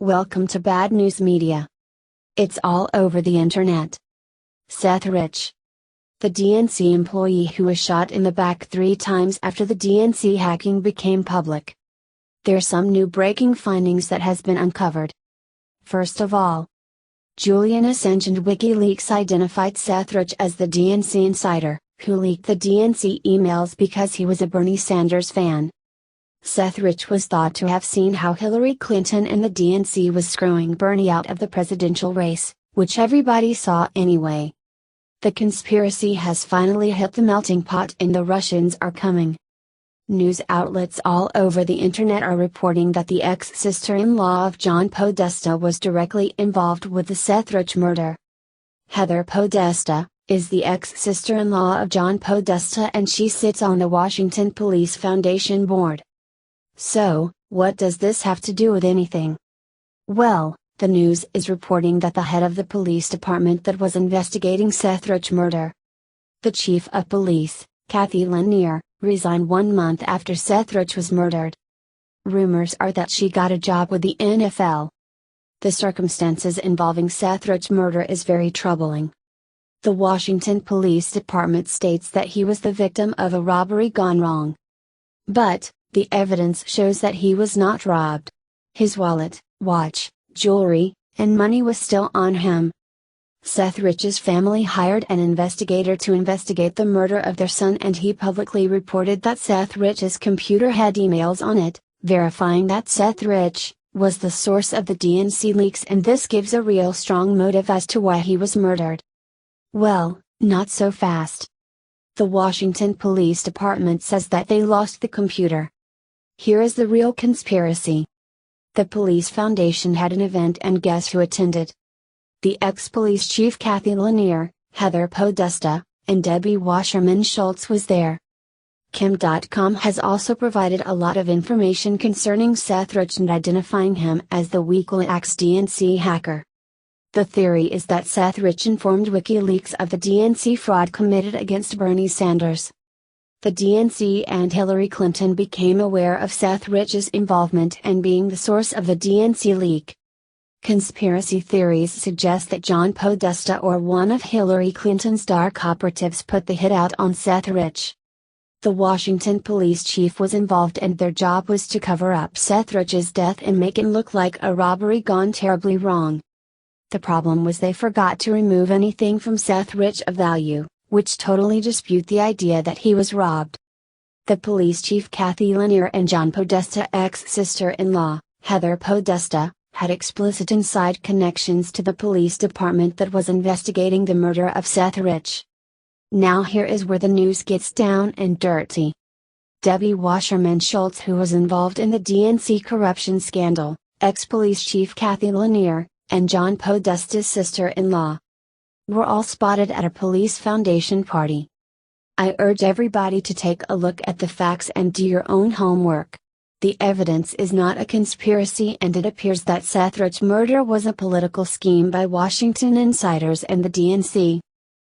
Welcome to Bad News Media. It's all over the internet. Seth Rich, the DNC employee who was shot in the back 3 times after the DNC hacking became public. There's some new breaking findings that has been uncovered. First of all, Julian Assange and WikiLeaks identified Seth Rich as the DNC insider, who leaked the DNC emails because he was a Bernie Sanders fan. Seth Rich was thought to have seen how Hillary Clinton and the DNC was screwing Bernie out of the presidential race, which everybody saw anyway. The conspiracy has finally hit the melting pot and the Russians are coming. News outlets all over the internet are reporting that the ex-sister-in-law of John Podesta was directly involved with the Seth Rich murder. Heather Podesta is the ex-sister-in-law of John Podesta and she sits on the Washington Police Foundation board. So, what does this have to do with anything? Well, the news is reporting that the head of the police department that was investigating Seth Rich murder, the chief of police, Cathy Lanier, resigned 1 month after Seth Rich was murdered. Rumors are that she got a job with the NFL. The circumstances involving Seth Rich murder is very troubling. The Washington Police Department states that he was the victim of a robbery gone wrong. But, the evidence shows that he was not robbed. His wallet, watch, jewelry, and money was still on him. Seth Rich's family hired an investigator to investigate the murder of their son and he publicly reported that Seth Rich's computer had emails on it, verifying that Seth Rich was the source of the DNC leaks, and this gives a real strong motive as to why he was murdered. Well, not so fast. The Washington Police Department says that they lost the computer. Here is the real conspiracy. The Police Foundation had an event and guess who attended? The ex-police chief Cathy Lanier, Heather Podesta, and Debbie Washerman Schultz was there. Kim.com has also provided a lot of information concerning Seth Rich and identifying him as the WikiLeaks DNC hacker. The theory is that Seth Rich informed WikiLeaks of the DNC fraud committed against Bernie Sanders. The DNC and Hillary Clinton became aware of Seth Rich's involvement and being the source of the DNC leak. Conspiracy theories suggest that John Podesta or one of Hillary Clinton's dark operatives put the hit out on Seth Rich. The Washington police chief was involved and their job was to cover up Seth Rich's death and make it look like a robbery gone terribly wrong. The problem was they forgot to remove anything from Seth Rich of value, which totally dispute the idea that he was robbed. The police chief Cathy Lanier and John Podesta ex-sister-in-law, Heather Podesta, had explicit inside connections to the police department that was investigating the murder of Seth Rich. Now here is where the news gets down and dirty. Debbie Washerman Schultz, who was involved in the DNC corruption scandal, ex-police chief Cathy Lanier, and John Podesta's sister-in-law, were all spotted at a police foundation party. I urge everybody to take a look at the facts and do your own homework. The evidence is not a conspiracy and it appears that Seth Rich murder was a political scheme by Washington insiders and the DNC.